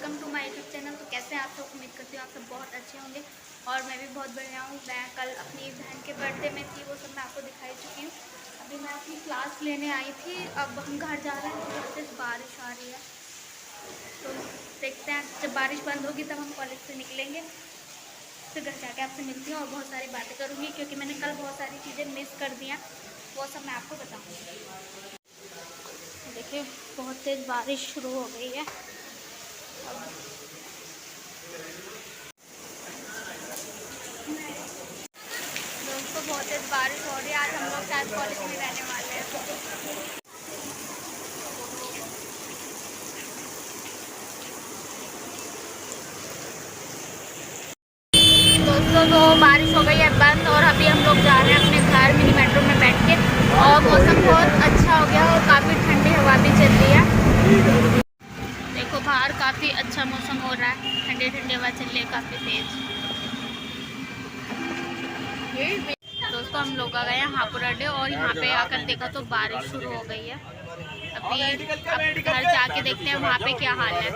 Welcome to my YouTube channel. तो कैसे हैं आप सब? उम्मीद करती हूँ आप सब बहुत अच्छे होंगे और मैं भी बहुत बढ़िया हूँ। मैं कल अपनी बहन के बर्थडे में थी, वो सब मैं आपको दिखाई चुकी हूँ। अभी मैं अपनी क्लास लेने आई थी, अब हम घर जा रहे हैं। बहुत तेज बारिश आ रही है, तो देखते हैं जब बारिश बंद होगी तब हम कॉलेज से निकलेंगे। फिर घर जाके आपसे मिलती हूँ और बहुत सारी बातें करूँगी, क्योंकि मैंने कल बहुत सारी चीज़ें मिस कर दी हैं, वो सब मैं आपको बताऊँगी। देखिए बहुत तेज़ बारिश शुरू हो गई है। दोस्तों बहुत तेज़ बारिश हो रही है। आज हम लोग शायद कॉलेज में रहने वाले हैं। दोस्तों तो बारिश हो गई है बंद और अभी हम लोग जा रहे हैं अपने घर मिनी मेट्रो में बैठ के। और मौसम बहुत अच्छा हो गया और काफ़ी ठंडी हवा भी चल रही है। देखो बाहर काफ़ी अच्छा मौसम हो रहा है, ठंडी ठंडी हवा चल रही है काफ़ी तेज़। दोस्तों हम लोग आ गए हैं हापुड़ अड्डे और यहाँ पे आकर देखा तो बारिश शुरू हो गई है। अभी घर जाके देखते हैं वहाँ पे क्या हाल है।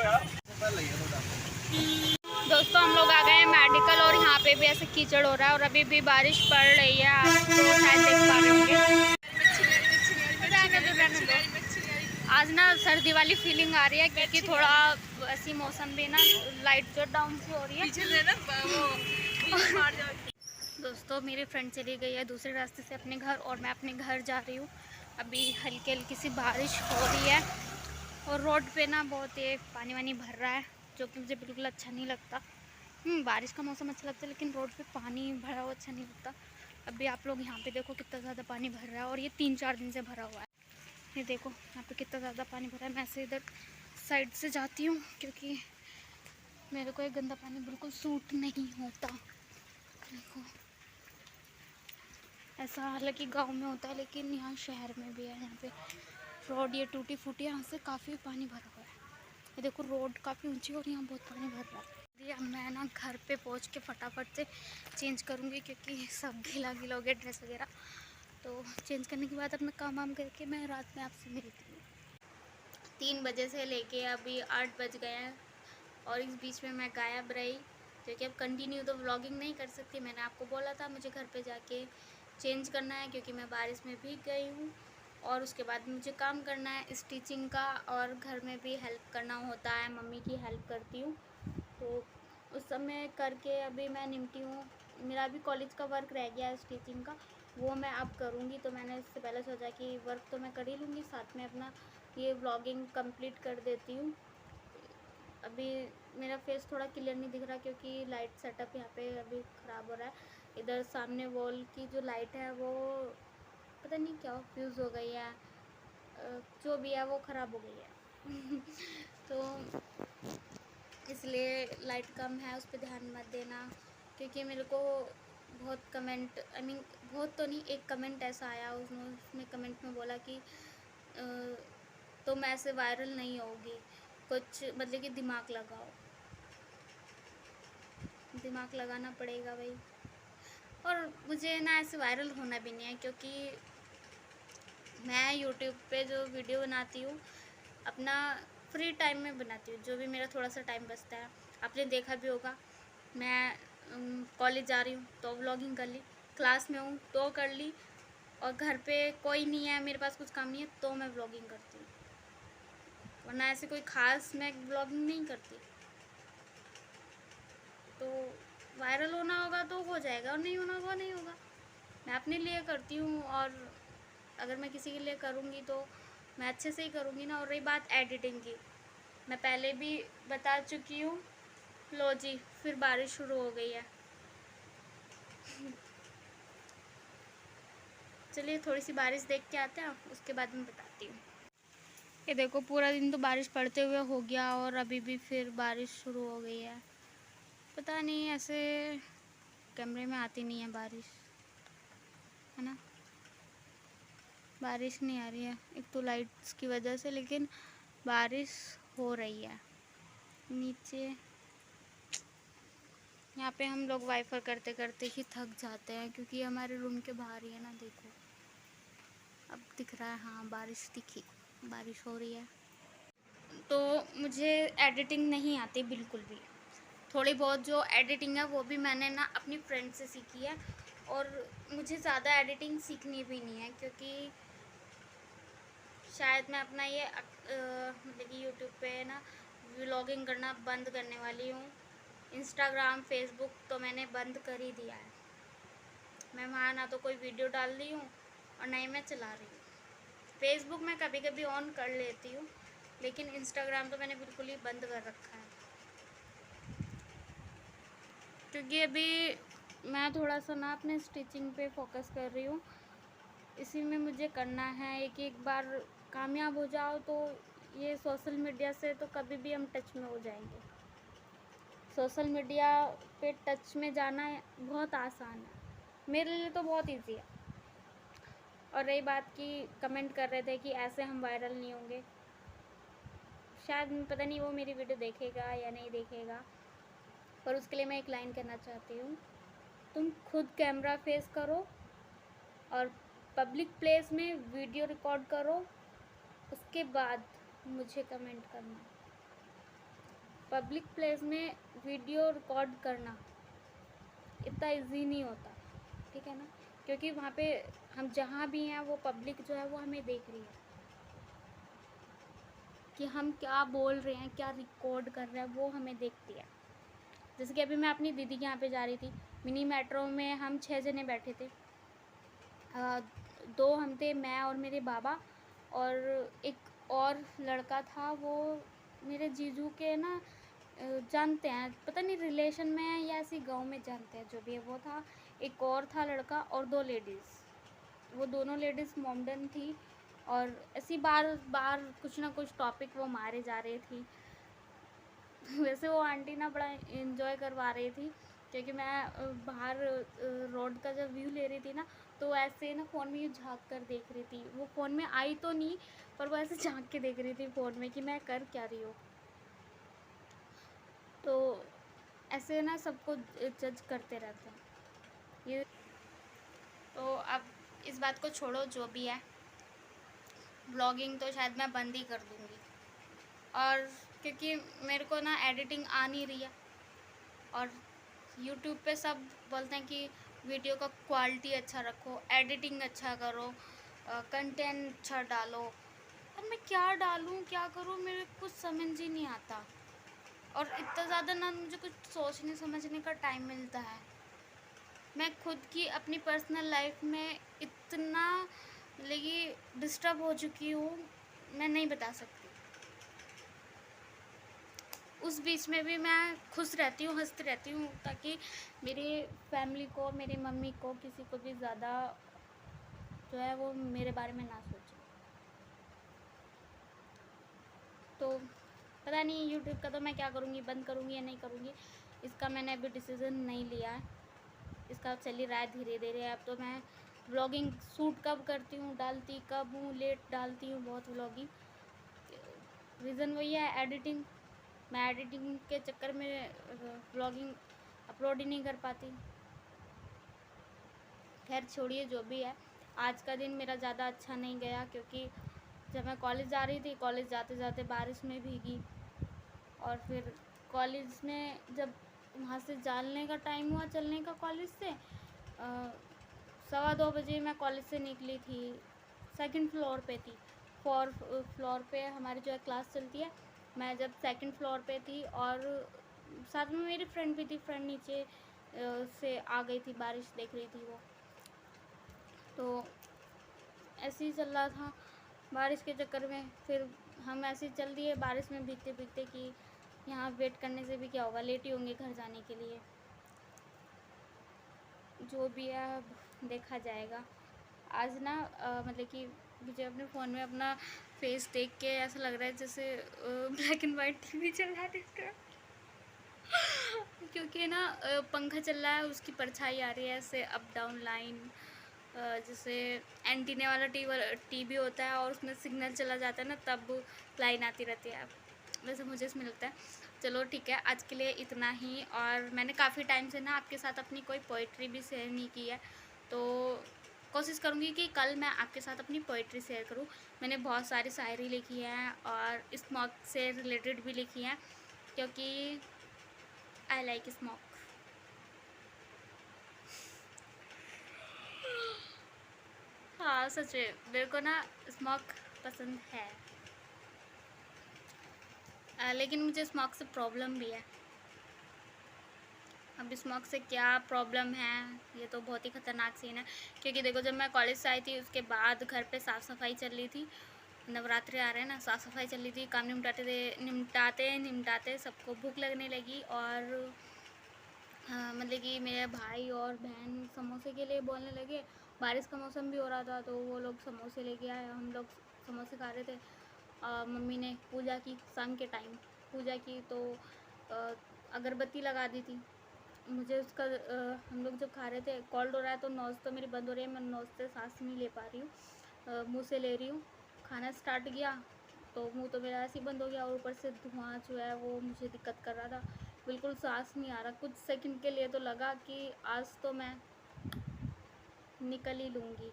दोस्तों हम लोग आ गए हैं मेडिकल और यहाँ पे भी ऐसे कीचड़ हो रहा है और अभी भी बारिश पड़ रही है। आप तो शायद देख पा रहे होंगे। आज ना सर्दी वाली फीलिंग आ रही है, क्योंकि थोड़ा ऐसी मौसम भी ना लाइट जो डाउन सी हो रही है। दोस्तों मेरी फ्रेंड चली गई है दूसरे रास्ते से अपने घर और मैं अपने घर जा रही हूँ। अभी हल्की हल्की सी बारिश हो रही है और रोड पे ना बहुत ये पानी वानी भर रहा है, जो कि मुझे बिल्कुल अच्छा नहीं लगता। बारिश का मौसम अच्छा लगता है, लेकिन रोड पे पानी भरा हुआ अच्छा नहीं लगता। अभी आप लोग यहाँ पे देखो कितना ज़्यादा पानी भर रहा है और ये 3-4 दिन से भरा हुआ है। ये देखो यहाँ पे कितना ज़्यादा पानी भरा है। मैं से इधर साइड से जाती हूँ, क्योंकि मेरे को ये गंदा पानी बिल्कुल सूट नहीं होता। देखो ऐसा हालांकि गांव में होता है, लेकिन यहाँ शहर में भी है। यहाँ पे रोड ये टूटी फूटी है, यहाँ से काफ़ी पानी भरा हुआ है। ये देखो रोड काफ़ी ऊंची और यहाँ बहुत पानी भर रहा है। अब मैं ना घर पे पहुँच के फटाफट से चेंज करूँगी, क्योंकि सब गीला गीला हो गया ड्रेस वगैरह। तो चेंज करने के बाद अपना काम वाम करके मैं रात में आपसे मिलती हूँ। 3 बजे से लेके अभी 8 बज गए हैं और इस बीच में मैं गायब रही, क्योंकि अब कंटिन्यू तो व्लॉगिंग नहीं कर सकती। मैंने आपको बोला था मुझे घर पे जाके चेंज करना है, क्योंकि मैं बारिश में भीग गई हूँ और उसके बाद मुझे काम करना है स्टिचिंग का, और घर में भी हेल्प करना होता है, मम्मी की हेल्प करती हूँ। तो उस समय करके अभी मैं निपटी हूँ। मेरा अभी कॉलेज का वर्क रह गया है स्टिचिंग का, वो मैं अब करूँगी। तो मैंने इससे पहले सोचा कि वर्क तो मैं कर ही लूँगी, साथ में अपना ये व्लॉगिंग कंप्लीट कर देती हूँ। अभी मेरा फेस थोड़ा क्लियर नहीं दिख रहा, क्योंकि लाइट सेटअप यहाँ पे अभी ख़राब हो रहा है। इधर सामने वॉल की जो लाइट है वो पता नहीं क्या फ्यूज़ हो गई है, जो भी है वो ख़राब हो गई है। तो इसलिए लाइट कम है, उस पर ध्यान मत देना। क्योंकि मेरे को बहुत कमेंट बहुत तो नहीं, एक कमेंट ऐसा आया, उसने कमेंट में बोला कि तुम ऐसे वायरल नहीं होगी, कुछ मतलब कि दिमाग लगाओ। दिमाग लगाना पड़ेगा भाई। और मुझे ना ऐसे वायरल होना भी नहीं है, क्योंकि मैं यूट्यूब पे जो वीडियो बनाती हूँ अपना फ्री टाइम में बनाती हूँ, जो भी मेरा थोड़ा सा टाइम बचता है। आपने देखा भी होगा, मैं कॉलेज जा रही हूँ तो व्लॉगिंग कर ली, क्लास में हूँ तो कर ली, और घर पे कोई नहीं है, मेरे पास कुछ काम नहीं है तो मैं व्लॉगिंग करती हूँ। वरना ऐसे कोई ख़ास मैं व्लॉगिंग नहीं करती। तो वायरल होना होगा तो हो जाएगा, और नहीं होना होगा नहीं होगा। मैं अपने लिए करती हूँ, और अगर मैं किसी के लिए करूँगी तो मैं अच्छे से ही करूँगी ना। और रही बात एडिटिंग की, मैं पहले भी बता चुकी हूँ। लो जी फिर बारिश शुरू हो गई है। चलिए थोड़ी सी बारिश देख के आते हैं, उसके बाद मैं बताती हूँ। ये देखो पूरा दिन तो बारिश पड़ते हुए हो गया और अभी भी फिर बारिश शुरू हो गई है। पता नहीं, ऐसे कैमरे में आती नहीं है बारिश, है ना। बारिश नहीं आ रही है, एक तो लाइट्स की वजह से, लेकिन बारिश हो रही है। नीचे यहाँ पे हम लोग वाईफाई करते करते ही थक जाते हैं, क्योंकि हमारे रूम के बाहर ही है ना। देखो अब दिख रहा है, हाँ बारिश दिखी, बारिश हो रही है। तो मुझे एडिटिंग नहीं आती बिल्कुल भी। थोड़ी बहुत जो एडिटिंग है वो भी मैंने ना अपनी फ्रेंड से सीखी है, और मुझे ज़्यादा एडिटिंग सीखनी भी नहीं है, क्योंकि शायद मैं अपना ये मतलब कि यूट्यूब पे ना व्लॉगिंग करना बंद करने वाली हूँ। इंस्टाग्राम फेसबुक तो मैंने बंद कर ही दिया है। मैं वहाँ ना तो कोई वीडियो डाल रही हूँ और ना ही मैं चला रही हूँ। फेसबुक मैं कभी कभी ऑन कर लेती हूँ, लेकिन इंस्टाग्राम तो मैंने बिल्कुल ही बंद कर रखा है, क्योंकि अभी मैं थोड़ा सा ना अपने स्टिचिंग पे फोकस कर रही हूँ। इसी में मुझे करना है। एक एक बार कामयाब हो जाओ तो ये सोशल मीडिया से तो कभी भी हम टच में हो जाएंगे। सोशल मीडिया पे टच में जाना बहुत आसान है, मेरे लिए तो बहुत इजी है। और रही बात की कमेंट कर रहे थे कि ऐसे हम वायरल नहीं होंगे, शायद पता नहीं वो मेरी वीडियो देखेगा या नहीं देखेगा, पर उसके लिए मैं एक लाइन कहना चाहती हूँ। तुम खुद कैमरा फेस करो और पब्लिक प्लेस में वीडियो रिकॉर्ड करो, उसके बाद मुझे कमेंट करना। पब्लिक प्लेस में वीडियो रिकॉर्ड करना इतना इजी नहीं होता, ठीक है ना, क्योंकि वहाँ पे हम जहाँ भी हैं वो पब्लिक जो है वो हमें देख रही है कि हम क्या बोल रहे हैं, क्या रिकॉर्ड कर रहे हैं, वो हमें देखती है। जैसे कि अभी मैं अपनी दीदी के यहाँ पे जा रही थी, मिनी मेट्रो में हम 6 जने बैठे थे। 2 हम थे, मैं और मेरे बाबा, और एक और लड़का था, वो मेरे जीजू के ना जानते हैं, पता नहीं रिलेशन में है या ऐसी गांव में जानते हैं, जो भी है वो था। एक और था लड़का और 2 लेडीज़, वो दोनों लेडीज़ मोमडन थी, और ऐसी बार बार कुछ ना कुछ टॉपिक वो मारे जा रही थी। वैसे वो आंटी ना बड़ा इन्जॉय करवा रही थी, क्योंकि मैं बाहर रोड का जब व्यू ले रही थी ना, तो ऐसे ना फ़ोन में झांक कर देख रही थी। वो फ़ोन में आई तो नहीं, पर वो ऐसे झांक के देख रही थी फ़ोन में कि मैं कर क्या रही हूँ। तो ऐसे ना सबको जज करते रहते हैं ये। तो अब इस बात को छोड़ो, जो भी है, ब्लॉगिंग तो शायद मैं बंद ही कर दूँगी। और क्योंकि मेरे को ना एडिटिंग आ नहीं रही है, और यूट्यूब पे सब बोलते हैं कि वीडियो का क्वालिटी अच्छा रखो, एडिटिंग अच्छा करो, कंटेंट अच्छा डालो। अब मैं क्या डालूँ, क्या करूँ, मेरे कुछ समझ ही नहीं आता। और इतना ज़्यादा ना मुझे कुछ सोचने समझने का टाइम मिलता है। मैं खुद की अपनी पर्सनल लाइफ में इतना मतलब डिस्टर्ब हो चुकी हूँ, मैं नहीं बता सकती। उस बीच में भी मैं खुश रहती हूँ, हंसती रहती हूँ, ताकि मेरी फैमिली को, मेरी मम्मी को, किसी को भी ज़्यादा जो है वो मेरे बारे में ना सोचे। तो पता नहीं यूट्यूब का तो मैं क्या करूँगी, बंद करूँगी या नहीं करूँगी, इसका मैंने अभी डिसीज़न नहीं लिया है। इसका चल ही रहा है धीरे धीरे। अब तो मैं व्लॉगिंग शूट कब करती हूँ, डालती कब हूँ, लेट डालती हूँ बहुत व्लॉगिंग। रीज़न वही है, एडिटिंग। मैं एडिटिंग के चक्कर में व्लॉगिंग अपलोड ही नहीं कर पाती। खैर छोड़िए, जो भी है। आज का दिन मेरा ज़्यादा अच्छा नहीं गया, क्योंकि जब मैं कॉलेज जा रही थी, कॉलेज जाते जाते बारिश में भीगी, और फिर कॉलेज में जब वहाँ से जाने का टाइम हुआ, चलने का कॉलेज से 2:15 बजे मैं कॉलेज से निकली थी। 2nd फ्लोर पे थी, 4th फ्लोर पे हमारी जो है क्लास चलती है। मैं जब 2nd फ्लोर पे थी, और साथ में मेरी फ्रेंड भी थी, फ्रेंड नीचे से आ गई थी, बारिश देख रही थी वो। तो ऐसे ही चल रहा था बारिश के चक्कर में। फिर हम ऐसे ही चल दिए बारिश में भीगते भीगते कि यहाँ वेट करने से भी क्या होगा, लेट ही होंगे घर जाने के लिए। जो भी है अब देखा जाएगा। आज ना मतलब कि मुझे अपने फ़ोन में अपना फेस देख के ऐसा लग रहा है जैसे ब्लैक एंड वाइट टीवी चल रहा है इसका। क्योंकि ना पंखा चल रहा है, उसकी परछाई आ रही है ऐसे अप डाउन लाइन, जैसे एंटीने वाला टीवी होता है और उसमें सिग्नल चला जाता है ना, तब लाइन आती रहती है। वैसे मुझे इसमें लगता है। चलो ठीक है, आज के लिए इतना ही। और मैंने काफ़ी टाइम से ना आपके साथ अपनी कोई पोइट्री भी शेयर नहीं की है, तो कोशिश करूँगी कि कल मैं आपके साथ अपनी पोइट्री शेयर करूँ। मैंने बहुत सारी शायरी लिखी है और स्मोक से रिलेटेड भी लिखी हैं, क्योंकि आई लाइक स्मोक। हाँ सच में मेरे को ना स्मोक पसंद है, लेकिन मुझे स्मोक से प्रॉब्लम भी है। अब स्मोक से क्या प्रॉब्लम है, ये तो बहुत ही ख़तरनाक सीन है। क्योंकि देखो, जब मैं कॉलेज से आई थी उसके बाद घर पे साफ़ सफाई चल रही थी, नवरात्रि आ रहे हैं ना, साफ़ सफाई चल रही थी, काम निमटाते सबको भूख लगने लगी। और मतलब कि मेरे भाई और बहन समोसे के लिए बोलने लगे। बारिश का मौसम भी हो रहा था तो वो लोग समोसे लेके आए, हम लोग समोसे खा रहे थे। मम्मी ने पूजा की, शाम के टाइम पूजा की तो अगरबत्ती लगा दी थी। मुझे उसका हम लोग जब खा रहे थे, कॉल्ड हो रहा है तो नोज़ तो मेरी बंद हो रही है, मैं नोज़ से सांस नहीं ले पा रही हूँ, मुँह से ले रही हूँ। खाना स्टार्ट किया तो मुंह तो मेरा ऐसे ही बंद हो गया, और ऊपर से धुआं जो है वो मुझे दिक्कत कर रहा था, बिल्कुल सांस नहीं आ रहा। कुछ सेकंड के लिए तो लगा कि आज तो मैं निकल ही लूँगी,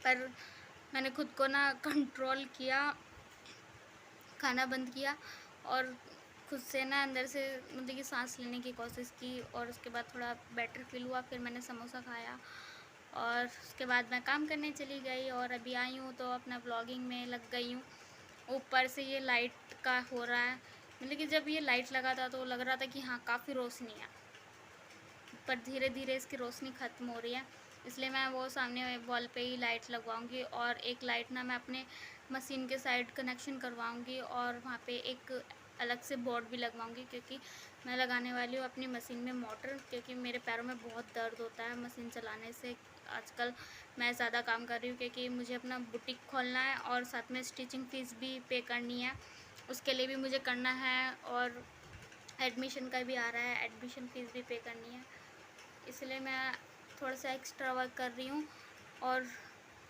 पर मैंने खुद को ना कंट्रोल किया, खाना बंद किया और खुद से ना अंदर से मतलब कि सांस लेने की कोशिश की, और उसके बाद थोड़ा बेटर फील हुआ। फिर मैंने समोसा खाया और उसके बाद मैं काम करने चली गई, और अभी आई हूँ तो अपना व्लॉगिंग में लग गई हूँ। ऊपर से ये लाइट का हो रहा है, मतलब कि जब ये लाइट लगा था तो लग रहा था कि हाँ काफ़ी रोशनी है, पर धीरे धीरे इसकी रोशनी ख़त्म हो रही है। इसलिए मैं वो सामने वॉल पे ही लाइट लगवाऊंगी, और एक लाइट ना मैं अपने मशीन के साइड कनेक्शन करवाऊंगी, और वहाँ पे एक अलग से बोर्ड भी लगवाऊंगी, क्योंकि मैं लगाने वाली हूँ अपनी मशीन में मोटर, क्योंकि मेरे पैरों में बहुत दर्द होता है मशीन चलाने से। आजकल मैं ज़्यादा काम कर रही हूँ क्योंकि मुझे अपना बुटीक खोलना है, और साथ में स्टिचिंग फ़ीस भी पे करनी है, उसके लिए भी मुझे करना है, और एडमिशन का भी आ रहा है, एडमिशन फ़ीस भी पे करनी है। इसलिए मैं थोड़ा सा एक्स्ट्रा वर्क कर रही हूँ, और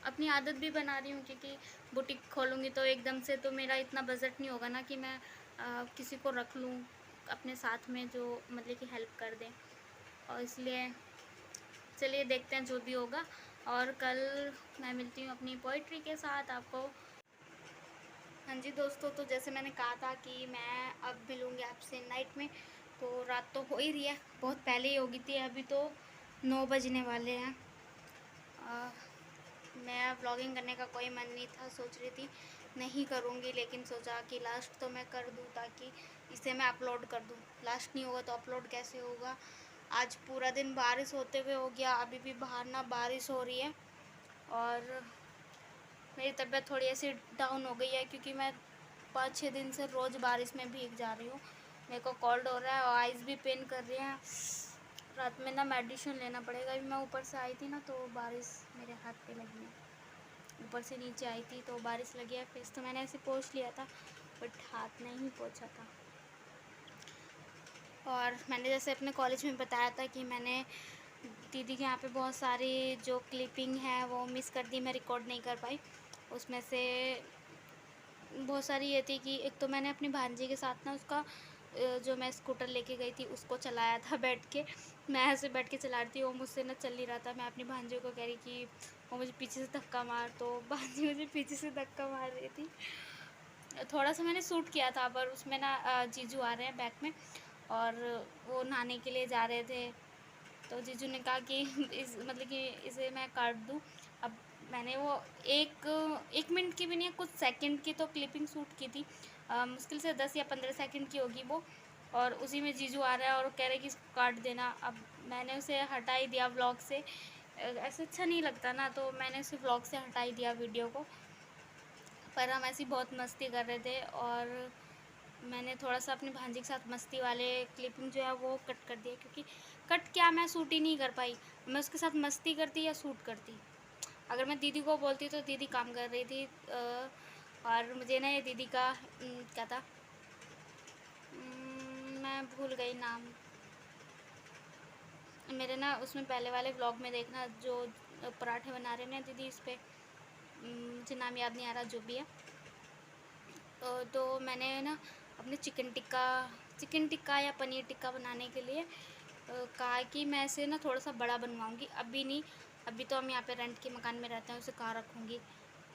अपनी आदत भी बना रही हूँ, क्योंकि बुटीक खोलूँगी तो एकदम से तो मेरा इतना बजट नहीं होगा ना कि मैं किसी को रख लूँ अपने साथ में जो मतलब कि हेल्प कर दें। और इसलिए चलिए देखते हैं जो भी होगा, और कल मैं मिलती हूँ अपनी पोइट्री के साथ आपको। हाँ जी दोस्तों, तो जैसे मैंने कहा था कि मैं अब मिलूँगी आपसे नाइट में, तो रात तो हो ही रही है, बहुत पहले ही हो गई थी, अभी तो 9 बजने वाले हैं। मैं व्लॉगिंग करने का कोई मन नहीं था, सोच रही थी नहीं करूँगी, लेकिन सोचा कि लास्ट तो मैं कर दूँ ताकि इसे मैं अपलोड कर दूँ। लास्ट नहीं होगा तो अपलोड कैसे होगा। आज पूरा दिन बारिश होते हुए हो गया, अभी भी बाहर ना बारिश हो रही है, और मेरी तबीयत थोड़ी ऐसी डाउन हो गई है, क्योंकि मैं 5-6 दिन से रोज़ बारिश में भीग जा रही हूँ। मेरे को कोल्ड हो रहा है और आइज़ भी पेन कर रही हैं। रात में ना मेडिसिन लेना पड़ेगा। अभी मैं ऊपर से आई थी ना तो बारिश मेरे हाथ पे लगी है, ऊपर से नीचे आई थी तो बारिश लगी है। फेस तो मैंने ऐसे पोंछ लिया था, बट हाथ नहीं पोंछा था। और मैंने जैसे अपने कॉलेज में बताया था कि मैंने दीदी के यहाँ पे बहुत सारी जो क्लिपिंग है वो मिस कर दी, मैं रिकॉर्ड नहीं कर पाई। उसमें से बहुत सारी ये थी कि एक तो मैंने अपनी भांजी के साथ ना उसका जो मैं स्कूटर लेके गई थी उसको चलाया था बैठ के। मैं ऐसे बैठ के चला रही थी, वो मुझसे ना चल नहीं रहा था। मैं अपनी भांजी को कह रही कि वो मुझे पीछे से धक्का मार, तो भांजी मुझे पीछे से धक्का मार रही थी। थोड़ा सा मैंने शूट किया था, पर उसमें ना जीजू आ रहे हैं बैक में, और वो नहाने के लिए जा रहे थे, तो जीजू ने कहा कि इस मतलब कि इसे मैं काट दूँ। अब मैंने वो एक मिनट की भी नहीं, कुछ सेकंड की तो क्लिपिंग शूट की थी, मुश्किल से 10 या 15 सेकंड की होगी वो, और उसी में जीजू आ रहा है और कह रहे कि इसको काट देना। अब मैंने उसे हटा ही दिया व्लॉग से, ऐसे अच्छा नहीं लगता ना, तो मैंने उसे व्लॉग से हटा ही दिया वीडियो को। पर हम ऐसी बहुत मस्ती कर रहे थे, और मैंने थोड़ा सा अपनी भांजी के साथ मस्ती वाले क्लिपिंग जो है वो कट कर दिया, क्योंकि कट क्या, मैं शूट ही नहीं कर पाई। मैं उसके साथ मस्ती करती या शूट करती। अगर मैं दीदी को बोलती तो दीदी काम कर रही थी, और मुझे ना ये दीदी का क्या था, मैं भूल गई नाम। मेरे ना उसमें पहले वाले व्लॉग में देखना, जो पराठे बना रहे हैं दीदी, इस पर मुझे नाम याद नहीं आ रहा, जो भी है। तो मैंने ना अपने चिकन टिक्का या पनीर टिक्का बनाने के लिए कहा कि मैं इसे ना थोड़ा सा बड़ा बनवाऊँगी, अभी नहीं, अभी तो हम यहाँ पे रेंट के मकान में रहते हैं, उसे कहाँ रखूँगी,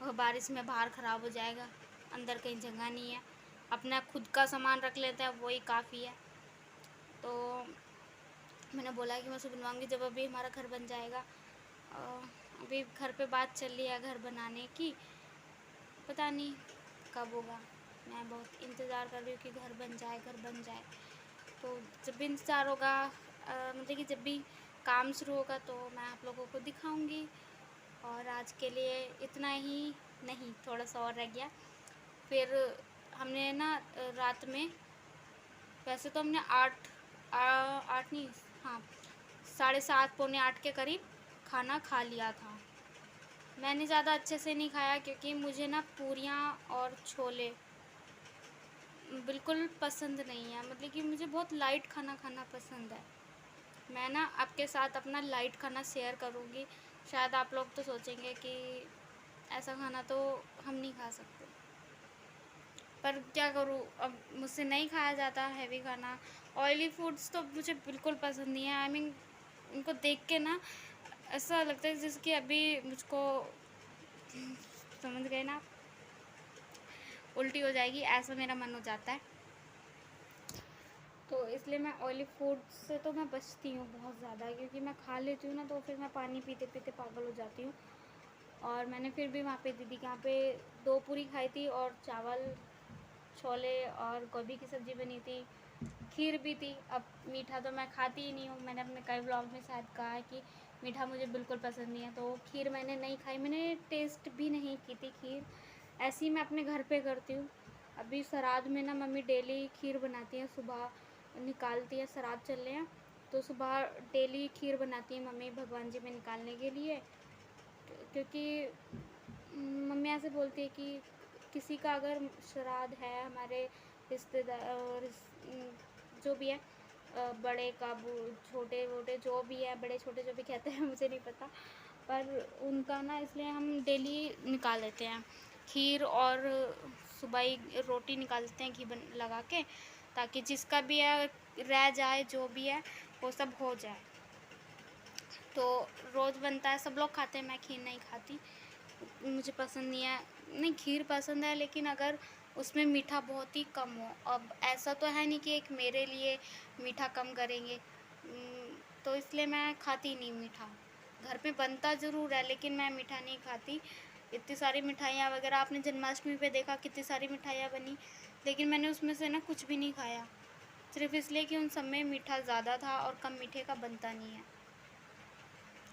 वह बारिश में बाहर ख़राब हो जाएगा, अंदर कहीं जगह नहीं है। अपना खुद का सामान रख लेते हैं, वही काफ़ी है। तो मैंने बोला कि मैं उसे बनवाऊँगी जब अभी हमारा घर बन जाएगा। अभी घर पे बात चल रही है घर बनाने की, पता नहीं कब होगा। मैं बहुत इंतज़ार कर रही हूँ कि घर बन जाए, घर बन जाए। तो जब भी इंतज़ार होगा, मतलब कि जब भी काम शुरू होगा तो मैं आप लोगों को दिखाऊंगी। और आज के लिए इतना ही, नहीं थोड़ा सा और रह गया। फिर हमने ना रात में, वैसे तो हमने 8 नहीं, हाँ 7:30 पौने 8 के करीब खाना खा लिया था। मैंने ज़्यादा अच्छे से नहीं खाया क्योंकि मुझे ना पूरियाँ और छोले बिल्कुल पसंद नहीं है, मतलब कि मुझे बहुत लाइट खाना खाना पसंद है। मैं ना आपके साथ अपना लाइट खाना शेयर करूँगी। शायद आप लोग तो सोचेंगे कि ऐसा खाना तो हम नहीं खा सकते, पर क्या करूँ, अब मुझसे नहीं खाया जाता हैवी खाना। ऑयली फूड्स तो मुझे बिल्कुल पसंद नहीं है। आई मीन उनको देख के ना ऐसा लगता है जैसे अभी मुझको, समझ गए ना, उल्टी हो जाएगी, ऐसा मेरा मन हो जाता है। तो इसलिए मैं ऑयली फूड से तो मैं बचती हूँ बहुत ज़्यादा, क्योंकि मैं खा लेती हूँ ना तो फिर मैं पानी पीते पीते पागल हो जाती हूँ। और मैंने फिर भी वहाँ पे दीदी के यहाँ पे 2 पूरी खाई थी और चावल, छोले और गोभी की सब्ज़ी बनी थी, खीर भी थी। अब मीठा तो मैं खाती ही नहीं हूँ, मैंने अपने कई व्लॉग में शायद कहा है कि मीठा मुझे बिल्कुल पसंद नहीं है, तो खीर मैंने नहीं खाई, मैंने टेस्ट भी नहीं की थी खीर। ऐसे ही मैं अपने घर पे करती हूँ। अभी श्राद्ध में ना मम्मी डेली खीर बनाती हैं, सुबह निकालती है, श्राद्ध चल रहे हैं तो सुबह डेली खीर बनाती है मम्मी भगवान जी में निकालने के लिए। क्योंकि मम्मी ऐसे बोलती है कि किसी का अगर श्राद्ध है, हमारे रिश्तेदार जो भी है, बड़े का छोटे वोटे जो भी है, बड़े छोटे जो भी कहते हैं मुझे नहीं पता, पर उनका ना इसलिए हम डेली निकाल लेते हैं खीर। और सुबह ही रोटी निकाल देते हैं घी लगा के, ताकि जिसका भी है रह जाए, जो भी है वो सब हो जाए। तो रोज़ बनता है, सब लोग खाते हैं, मैं खीर नहीं खाती, मुझे पसंद नहीं है। नहीं, खीर पसंद है लेकिन अगर उसमें मीठा बहुत ही कम हो। अब ऐसा तो है नहीं कि एक मेरे लिए मीठा कम करेंगे, तो इसलिए मैं खाती नहीं मीठा। घर पे बनता ज़रूर है लेकिन मैं मीठा नहीं खाती। इतनी सारी मिठाइयाँ वगैरह आपने जन्माष्टमी पे देखा, कितनी सारी मिठाइयाँ बनी, लेकिन मैंने उसमें से ना कुछ भी नहीं खाया, सिर्फ़ इसलिए कि उन सब में मीठा ज़्यादा था और कम मीठे का बनता नहीं है।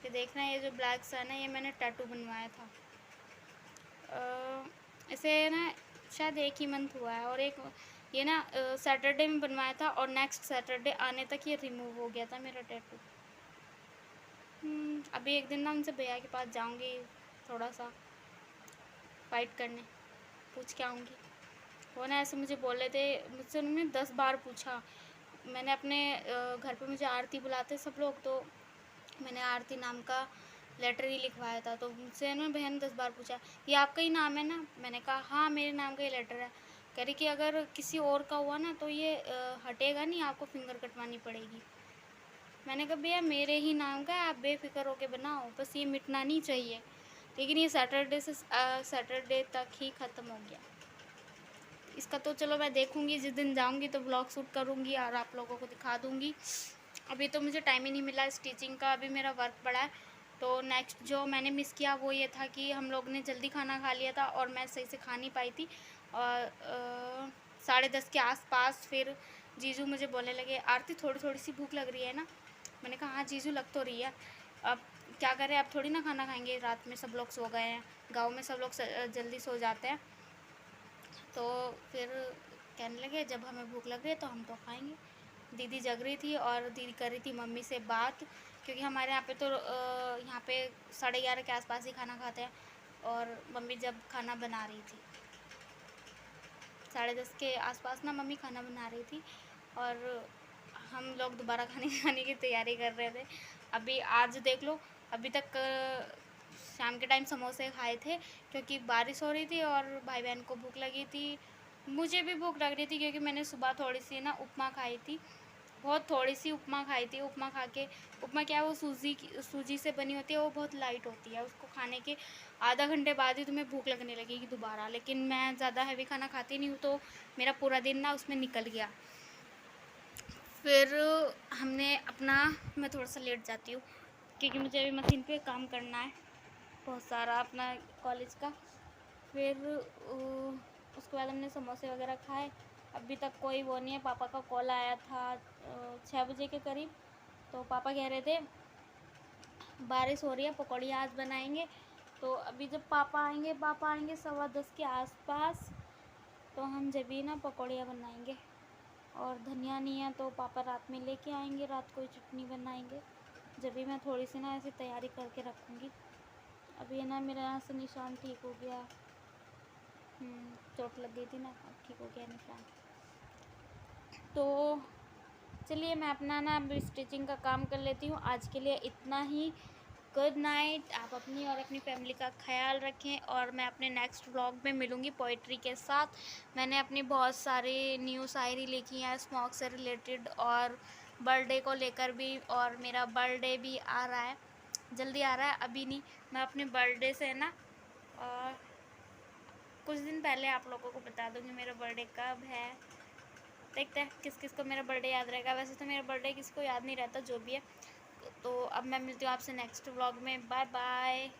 ये देखना, ये जो ब्लैक सा है ना, ये मैंने टैटू बनवाया था। इसे ना शायद 1 ही मंथ हुआ है, और एक ये ना सैटरडे में बनवाया था और नेक्स्ट सैटरडे आने तक ये रिमूव हो गया था मेरा टैटू। अभी एक दिन ना उनसे भैया के पास जाऊंगी, थोड़ा सा फाइट करने, पूछ के आऊँगी। वो ना ऐसे मुझे बोल रहे थे, मुझसे उन्होंने 10 बार पूछा। मैंने अपने घर पे मुझे आरती बुलाते सब लोग, तो मैंने आरती नाम का लेटर ही लिखवाया था। तो मुझसे ना बहन ने 10 बार पूछा, ये आपका ही नाम है ना? मैंने कहा हाँ मेरे नाम का ही लेटर है। कह रही कि अगर किसी और का हुआ ना तो ये हटेगा नहीं, आपको फिंगर कटवानी पड़ेगी। मैंने कहा भैया मेरे ही नाम का है, आप बेफिक्र होके बनाओ, बस ये मिटना नहीं चाहिए। लेकिन ये सैटरडे तक ही ख़त्म हो गया। इसका तो चलो मैं देखूँगी, जिस दिन जाऊँगी तो ब्लॉग शूट करूँगी और आप लोगों को दिखा दूँगी। अभी तो मुझे टाइम ही नहीं मिला स्टिचिंग का, अभी मेरा वर्क पड़ा है। तो नेक्स्ट जो मैंने मिस किया वो ये था कि हम लोग ने जल्दी खाना खा लिया था और मैं सही से खा नहीं पाई थी। और 10:30 के आसपास फिर जीजू मुझे बोलने लगे, आरती थोड़ी थोड़ी सी भूख लग रही है ना? मैंने कहा हाँ जीजू लग तो रही है, अब क्या करें, अब थोड़ी ना खाना खाएंगे, रात में सब लोग सो गए हैं, गाँव में सब लोग जल्दी सो जाते हैं। तो फिर कहने लगे जब हमें भूख लग रही है तो हम तो खाएंगे। दीदी जग रही थी और दीदी कर रही थी मम्मी से बात, क्योंकि हमारे यहाँ पे तो यहाँ पे 11:30 के आसपास ही खाना खाते हैं। और मम्मी जब खाना बना रही थी 10:30 के आसपास ना, मम्मी खाना बना रही थी और हम लोग दोबारा खाने की तैयारी कर रहे थे। अभी आज देख लो, अभी तक शाम के टाइम समोसे खाए थे, क्योंकि बारिश हो रही थी और भाई बहन को भूख लगी थी, मुझे भी भूख लग रही थी, क्योंकि मैंने सुबह थोड़ी सी ना उपमा खाई थी, बहुत थोड़ी सी उपमा खाई थी। उपमा खा के, उपमा क्या है वो सूजी से बनी होती है, वो बहुत लाइट होती है। उसको खाने के आधा घंटे बाद ही तुम्हें भूख लगने लगेगी दोबारा। लेकिन मैं ज़्यादा हैवी खाना खाती नहीं हूँ, तो मेरा पूरा दिन ना उसमें निकल गया। फिर हमने अपना, मैं थोड़ा सा लेट जाती हूँ क्योंकि मुझे अभी मशीन पे काम करना है बहुत सारा अपना कॉलेज का। फिर उसके बाद हमने समोसे वगैरह खाए। अभी तक कोई वो नहीं है। पापा का कॉल आया था 6 बजे के करीब, तो पापा कह रहे थे बारिश हो रही है, पकौड़ियाँ आज बनाएंगे। तो अभी जब पापा आएंगे 10:15 के आसपास, तो हम जब भी ना पकौड़ियाँ बनाएंगे। और धनिया नहीं है तो पापा रात में लेके आएंगे, रात को ही चटनी बनाएंगे। जब भी मैं थोड़ी सी ना ऐसी तैयारी करके रखूँगी। अभी है ना मेरा यहाँ से निशान ठीक हो गया, चोट लग गई थी ना, अब ठीक हो गया निशान। तो चलिए मैं अपना ना अब स्टिचिंग का काम कर लेती हूँ। आज के लिए इतना ही। Good night. आप अपनी और अपनी फैमिली का ख्याल रखें, और मैं अपने नेक्स्ट व्लॉग में मिलूँगी पोइट्री के साथ। मैंने अपनी बहुत सारी न्यू शायरी लिखी है स्मोक से रिलेटेड, और बर्थडे को लेकर भी। और मेरा बर्थडे भी आ रहा है, जल्दी आ रहा है, अभी नहीं। मैं अपने बर्थडे से ना कुछ दिन पहले आप लोगों को बता दूँगी मेरा बर्थडे कब है। देखते हैं किस किस को मेरा बर्थडे याद रहेगा। वैसे तो मेरा बर्थडे किसी को याद नहीं रहता, जो भी है। तो अब मैं मिलती हूँ आपसे नेक्स्ट व्लॉग में। Bye bye.